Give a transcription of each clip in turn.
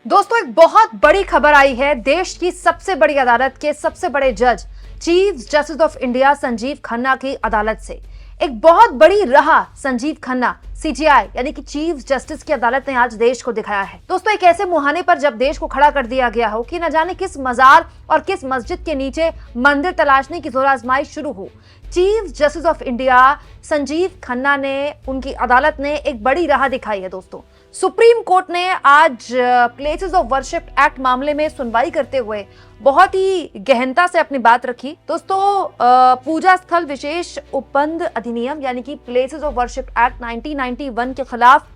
दोस्तों, एक बहुत बड़ी खबर आई है। देश की सबसे बड़ी अदालत के सबसे बड़े जज chief justice of India Sanjeev Khanna की अदालत से एक बहुत बड़ी राह संजीव खन्ना सीजीआई यानी कि चीफ जस्टिस की अदालत ने आज देश को दिखाया है। दोस्तों, एक ऐसे मुहाने पर जब देश को खड़ा कर दिया गया हो कि न जाने किस मजार और किस मस्जिद के नीचे मंदिर तलाशने की जोर आजमाइश शुरू हो, chief justice of India Sanjeev Khanna ने उनकी अदालत ने एक बड़ी राह दिखाई है। दोस्तों, सुप्रीम कोर्ट ने आज प्लेसेस ऑफ वर्शिप एक्ट मामले में सुनवाई करते हुए बहुत ही गहनता से अपनी बात रखी। दोस्तों, पूजा स्थल विशेष उपबंध अधिनियम यानी कि प्लेसेस ऑफ वर्शिप एक्ट 1991 के खिलाफ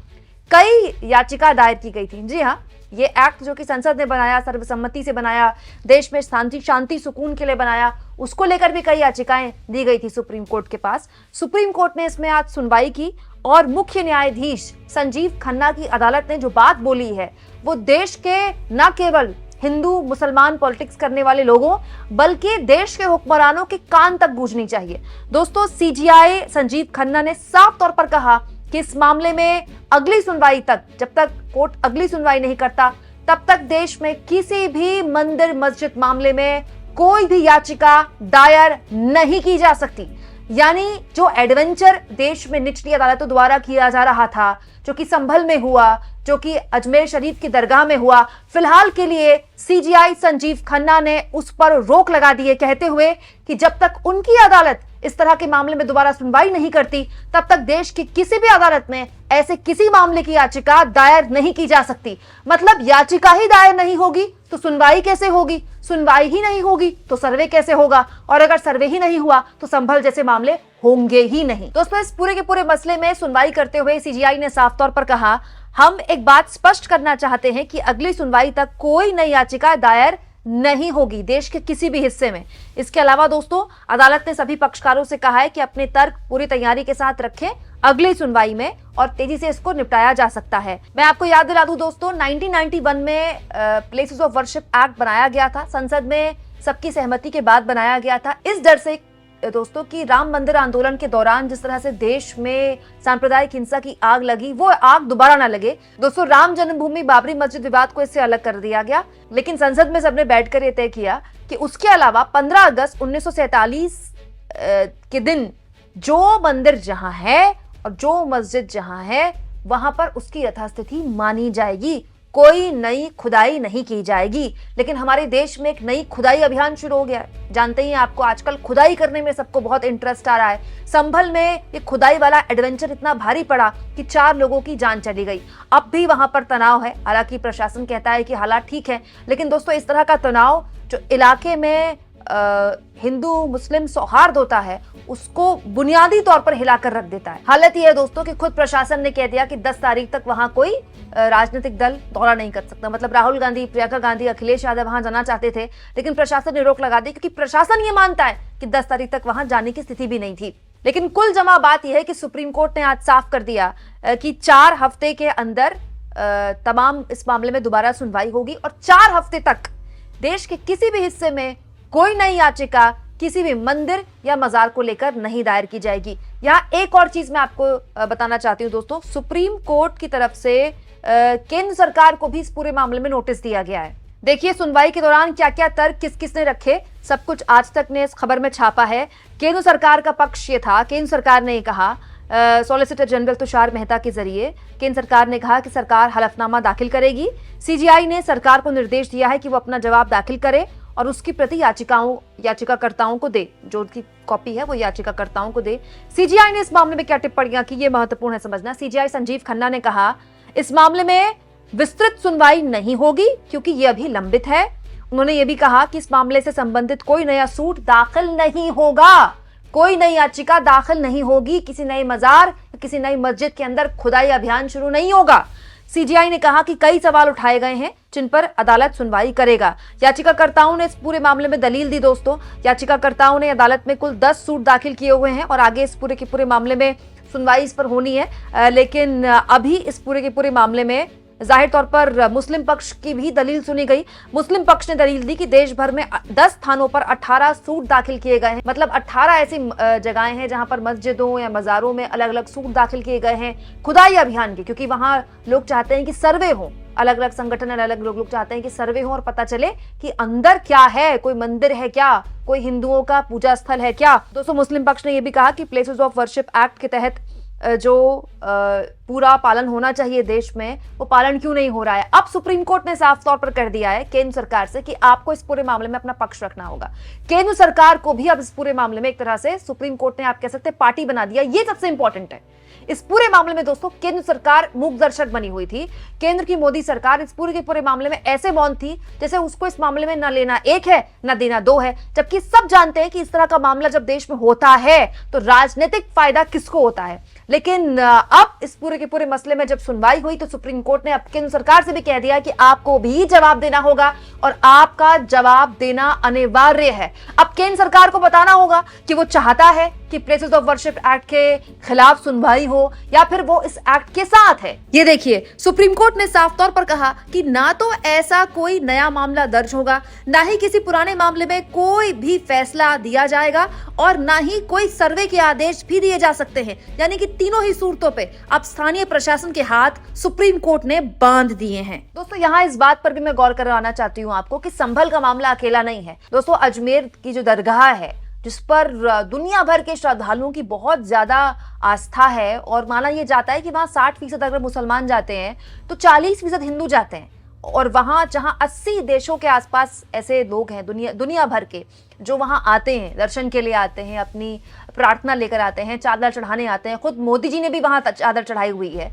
कई याचिका दायर की गई थी। जी हाँ, ये एक्ट जो कि संसद ने बनाया, सर्वसम्मति से बनाया, देश में शांति सुकून के लिए बनाया, उसको लेकर भी कई याचिकाएं दी गई थी सुप्रीम कोर्ट के पास। सुप्रीम कोर्ट ने इसमें आज सुनवाई की और मुख्य न्यायाधीश संजीव खन्ना की अदालत ने जो बात बोली है वो देश के न केवल हिंदू मुसलमान पॉलिटिक्स करने वाले लोगों बल्कि देश के हुक्मरानों के कान तक गूंजनी चाहिए। दोस्तों, सीजीआई संजीव खन्ना ने साफ तौर पर कहा कि इस मामले में अगली सुनवाई तक, जब तक कोर्ट अगली सुनवाई नहीं करता तब तक देश में किसी भी मंदिर मस्जिद मामले में कोई भी याचिका दायर नहीं की जा सकती। यानी जो एडवेंचर देश में निचली अदालतों द्वारा किया जा रहा था, जो कि संभल में हुआ, जो कि अजमेर शरीफ की दरगाह में हुआ, फिलहाल के लिए सीजीआई संजीव खन्ना ने उस पर रोक लगा दी है, कहते हुए कि जब तक उनकी अदालत इस तरह के मामले में दोबारा सुनवाई नहीं करती तब तक देश की किसी भी अदालत में ऐसे किसी मामले की याचिका दायर नहीं की जा सकती। मतलब याचिका ही दायर नहीं होगी तो सुनवाई कैसे होगी, सुनवाई ही नहीं होगी तो सर्वे कैसे होगा, और अगर सर्वे ही नहीं हुआ तो संभल जैसे मामले होंगे ही नहीं। दोस्तों, इस पूरे के पूरे मसले में सुनवाई करते हुए सीजीआई ने साफ तौर पर कहा, हम एक बात स्पष्ट करना चाहते हैं कि अगली सुनवाई तक कोई नई याचिका दायर नहीं होगी देश के किसी भी हिस्से में। इसके अलावा दोस्तों, अदालत ने सभी पक्षकारों से कहा है कि अपने तर्क पूरी तैयारी के साथ रखें अगली सुनवाई में और तेजी से इसको निपटाया जा सकता है। मैं आपको याद दिला दूं दोस्तों, 1991 में प्लेसेस ऑफ वर्शिप एक्ट बनाया गया था, संसद में सबकी सहमति के बाद बनाया गया था, इस डर से दोस्तों कि राम मंदिर आंदोलन के दौरान जिस तरह से देश में सांप्रदायिक हिंसा की आग लगी, वो आग दोबारा ना लगे। दोस्तों, राम जन्मभूमि बाबरी मस्जिद विवाद को इससे अलग कर दिया गया, लेकिन संसद में सबने बैठकर यह तय किया कि उसके अलावा 15 अगस्त 1947 के दिन जो मंदिर जहां है और जो मस्जिद जहां है वहां पर उसकी यथास्थिति मानी जाएगी, कोई नई खुदाई नहीं की जाएगी। लेकिन हमारे देश में एक नई खुदाई अभियान शुरू हो गया है। जानते ही आजकल आजकल खुदाई करने में सबको बहुत इंटरेस्ट आ रहा है। संभल में ये खुदाई वाला एडवेंचर इतना भारी पड़ा कि 4 लोगों की जान चली गई। अब भी वहां पर तनाव है, हालांकि प्रशासन कहता है कि हालात ठीक है, लेकिन दोस्तों इस तरह का तनाव जो इलाके में हिंदू मुस्लिम सौहार्द होता है उसको बुनियादी तौर पर हिलाकर रख देता है। हालत यह है दोस्तों कि खुद प्रशासन ने कह दिया कि 10 तारीख तक वहां कोई राजनीतिक दल दौरा नहीं कर सकता। मतलब राहुल गांधी, प्रियंका गांधी, अखिलेश यादव वहां जाना चाहते थे, लेकिन प्रशासन ने रोक लगा दी क्योंकि प्रशासन ये मानता है कि 10 तारीख तक वहां जाने की स्थिति भी नहीं थी। लेकिन कुल जमा बात यह है कि सुप्रीम कोर्ट ने आज साफ कर दिया कि 4 हफ्ते के अंदर तमाम इस मामले में दोबारा सुनवाई होगी और 4 हफ्ते तक देश के किसी भी हिस्से में कोई नई याचिका किसी भी मंदिर या मजार को लेकर नहीं दायर की जाएगी। यहाँ एक और चीज मैं आपको बताना चाहती हूँ दोस्तों, सुप्रीम कोर्ट की तरफ से केंद्र सरकार को भी इस पूरे मामले में नोटिस दिया गया है। देखिए, सुनवाई के दौरान क्या क्या तर्क किस किस ने रखे, सब कुछ आज तक ने इस खबर में छापा है। केंद्र सरकार का पक्ष ये था, केंद्र सरकार ने कहा, सॉलिसिटर जनरल तुषार मेहता के जरिए केंद्र सरकार ने कहा कि सरकार हलफनामा दाखिल करेगी। सीजीआई ने सरकार को निर्देश दिया है कि वो अपना जवाब दाखिल करे और उसकी प्रति याचिकाकर्ताओं को दे, जो उसकी कॉपी है वो याचिकाकर्ताओं को दे। सीजीआई ने इस मामले में क्या टिप्पणियां की, ये महत्वपूर्ण है समझना। सीजीआई संजीव खन्ना ने कहा, इस मामले में विस्तृत सुनवाई नहीं होगी क्योंकि ये अभी लंबित है। उन्होंने ये भी कहा कि इस मामले से संबंधित कोई नया सूट दाखिल नहीं होगा, कोई नई याचिका दाखिल नहीं होगी, किसी नए मजार, किसी नई मस्जिद के अंदर खुदाई अभियान शुरू नहीं होगा। सीजीआई ने कहा कि कई सवाल उठाए गए हैं जिन पर अदालत सुनवाई करेगा। याचिकाकर्ताओं ने इस पूरे मामले में दलील दी। दोस्तों, याचिकाकर्ताओं ने अदालत में कुल 10 सूट दाखिल किए हुए हैं और आगे इस पूरे के पूरे मामले में सुनवाई इस पर होनी है। लेकिन अभी इस पूरे के पूरे मामले में जाहिर तौर पर मुस्लिम पक्ष की भी दलील सुनी गई। मुस्लिम पक्ष ने दलील दी कि देश भर में 10 स्थानों पर 18 सूट दाखिल किए गए हैं। मतलब 18 ऐसी जगहें हैं जहां पर मस्जिदों या मजारों में अलग अलग सूट दाखिल किए गए हैं खुदाई अभियान के, क्योंकि वहां लोग चाहते हैं कि सर्वे हो, अलग अलग संगठन, अलग अलग लोग चाहते हैं कि सर्वे हो और पता चले कि अंदर क्या है, कोई मंदिर है क्या, कोई हिंदुओं का पूजा स्थल है क्या। दोस्तों, मुस्लिम पक्ष ने यह भी कहा कि प्लेसेस ऑफ वर्शिप एक्ट के तहत जो पूरा पालन होना चाहिए देश में, वो पालन क्यों नहीं हो रहा है। अब सुप्रीम कोर्ट ने साफ तौर पर कर दिया है केंद्र सरकार से कि आपको इस पूरे मामले में अपना पक्ष रखना होगा। केंद्र सरकार को भी अब इस पूरे मामले में एक तरह से सुप्रीम कोर्ट ने, आप कह सकते हैं, पार्टी बना दिया। ये सबसे इंपॉर्टेंट है इस पूरे मामले में। दोस्तों, केंद्र सरकार मूक दर्शक बनी हुई थी। केंद्र की मोदी सरकार इस पूरे के पूरे मामले में ऐसे मौन थी जैसे उसको इस मामले में न लेना एक है न देना दो है, जबकि सब जानते हैं कि इस तरह का मामला जब देश में होता है तो राजनीतिक फायदा किसको होता है। लेकिन अब इस पूरे के पूरे मसले में जब सुनवाई हुई तो सुप्रीम कोर्ट ने अब केंद्र सरकार से भी कह दिया कि आपको भी जवाब देना होगा और आपका जवाब देना अनिवार्य है। अब केंद्र सरकार को बताना होगा कि वो चाहता है कि प्लेसेस ऑफ वर्शिप एक्ट के खिलाफ सुनवाई हो या फिर वो इस एक्ट के साथ है। ये देखिए, सुप्रीम कोर्ट ने साफ तौर पर कहा कि ना तो ऐसा कोई नया मामला दर्ज होगा, ना ही किसी पुराने मामले में कोई भी फैसला दिया जाएगा और ना ही कोई सर्वे के आदेश भी दिए जा सकते हैं। यानी कि तीनों ही सूरतों पे अब स्थानीय प्रशासन के हाथ सुप्रीम कोर्ट ने बांध दिए हैं। दोस्तों, यहाँ इस बात पर भी मैं गौर करवाना चाहती हूँ आपको कि संभल का मामला अकेला नहीं है। दोस्तों, अजमेर की जो दरगाह है जिस पर दुनिया भर के श्रद्धालुओं की बहुत ज्यादा आस्था है और माना यह जाता है कि वहां 60% अगर मुसलमान जाते हैं तो 40% हिंदू जाते हैं, और वहां जहां 80 देशों के आसपास ऐसे लोग हैं दुनिया भर के जो वहां आते हैं, दर्शन के लिए आते हैं, अपनी प्रार्थना लेकर आते हैं, चादर चढ़ाने आते हैं। खुद मोदी जी ने भी वहां चादर चढ़ाई हुई है।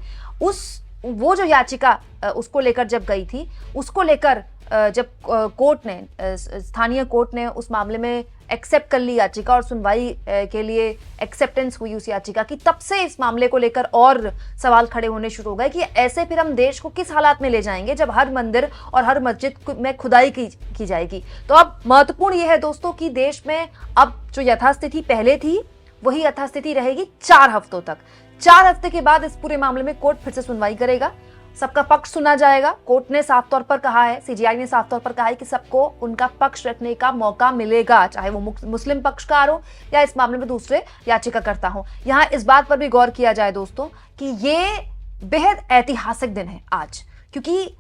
वो जो याचिका उसको लेकर जब गई थी, उसको लेकर जब कोर्ट ने, स्थानीय कोर्ट ने उस मामले में एक्सेप्ट कर ली याचिका और सुनवाई के लिए एक्सेप्टेंस हुई उस याचिका की, तब से इस मामले को लेकर और सवाल खड़े होने शुरू हो गए कि ऐसे फिर हम देश को किस हालात में ले जाएंगे जब हर मंदिर और हर मस्जिद में खुदाई की जाएगी। तो अब महत्वपूर्ण यह है दोस्तों कि देश में अब जो यथास्थिति पहले थी वही यथास्थिति रहेगी 4 हफ्तों तक। 4 हफ्ते के बाद इस पूरे मामले में कोर्ट फिर से सुनवाई करेगा, सबका पक्ष सुना जाएगा। कोर्ट ने साफ तौर पर कहा है, सीजीआई ने साफ तौर पर कहा है कि सबको उनका पक्ष रखने का मौका मिलेगा, चाहे वो मुस्लिम पक्षकार हो या इस मामले में दूसरे याचिकाकर्ता हो। यहाँ इस बात पर भी गौर किया जाए दोस्तों कि ये बेहद ऐतिहासिक दिन है आज, क्योंकि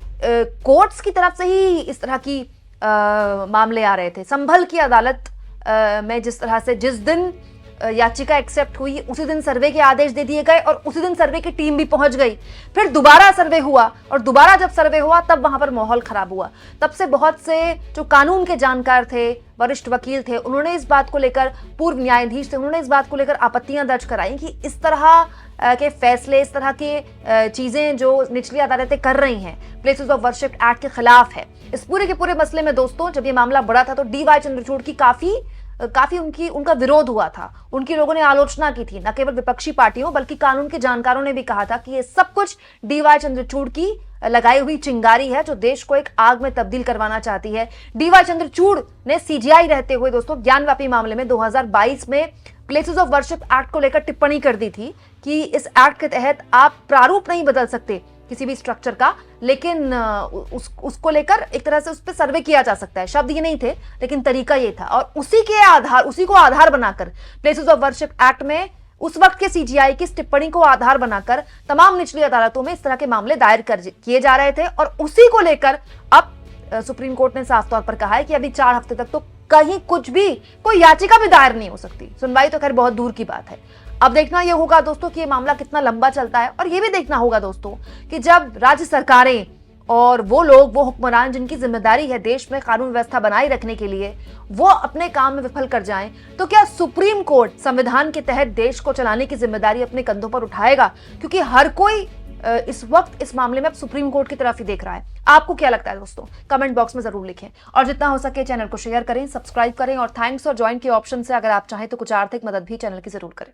कोर्ट्स की तरफ से ही इस तरह की मामले आ रहे थे। संभल की अदालत में जिस तरह से जिस दिन याचिका एक्सेप्ट हुई उसी दिन सर्वे के आदेश दे दिए गए और उसी दिन सर्वे की टीम भी पहुंच गई। फिर दोबारा सर्वे हुआ और दोबारा जब सर्वे हुआ तब वहां पर माहौल खराब हुआ। तब से बहुत से जो कानून के जानकार थे, वरिष्ठ वकील थे, उन्होंने इस बात को लेकर, पूर्व न्यायाधीश थे, उन्होंने इस बात को लेकर आपत्तियां दर्ज कराई कि इस तरह के फैसले, इस तरह के चीजें जो निचली अदालतें कर रही हैं प्लेसेस ऑफ वर्शिप एक्ट के खिलाफ है। इस पूरे के पूरे मसले में दोस्तों जब ये मामला बढ़ा था तो DY चंद्रचूड़ की काफी उनका विरोध हुआ था, उनकी लोगों ने आलोचना की थी। न केवल विपक्षी पार्टियों बल्कि कानून के जानकारों ने भी कहा था कि ये सब कुछ DY चंद्रचूड़ की लगाई हुई चिंगारी है जो देश को एक आग में तब्दील करवाना चाहती है। DY चंद्रचूड़ ने CGI रहते हुए दोस्तों ज्ञानवापी मामले में 2022 में प्लेसेस ऑफ वर्शिप एक्ट को लेकर टिप्पणी कर दी थी कि इस एक्ट के तहत आप प्रारूप नहीं बदल सकते किसी भी स्ट्रक्चर का, लेकिन उसको लेकर एक तरह से उस पर सर्वे किया जा सकता है। शब्द ये नहीं थे लेकिन तरीका ये था, और उसी को आधार बनाकर प्लेसेस ऑफ वर्शिप एक्ट में उस वक्त के CGI की इस टिप्पणी को आधार बनाकर तमाम निचली अदालतों में इस तरह के मामले दायर किए जा रहे थे। और उसी को लेकर अब सुप्रीम कोर्ट ने साफ तौर पर कहा है कि अभी 4 हफ्ते तक तो कहीं कुछ भी, कोई याचिका भी दायर नहीं हो सकती। सुनवाई तो खैर बहुत दूर की बात है। अब देखना यह होगा दोस्तों कि ये मामला कितना लंबा चलता है, और ये भी देखना होगा दोस्तों कि जब राज्य सरकारें और वो हुक्मरान जिनकी जिम्मेदारी है देश में कानून व्यवस्था बनाए रखने के लिए, वो अपने काम में विफल कर जाएं, तो क्या सुप्रीम कोर्ट संविधान के तहत देश को चलाने की जिम्मेदारी अपने कंधों पर उठाएगा? क्योंकि हर कोई इस वक्त इस मामले में अब सुप्रीम कोर्ट की तरफ ही देख रहा है। आपको क्या लगता है दोस्तों? कमेंट बॉक्स में जरूर लिखें, और जितना हो सके चैनल को शेयर करें, सब्सक्राइब करें, और थैंक्स और ज्वाइन के ऑप्शन से अगर आप चाहें तो कुछ आर्थिक मदद भी चैनल की जरूर करें।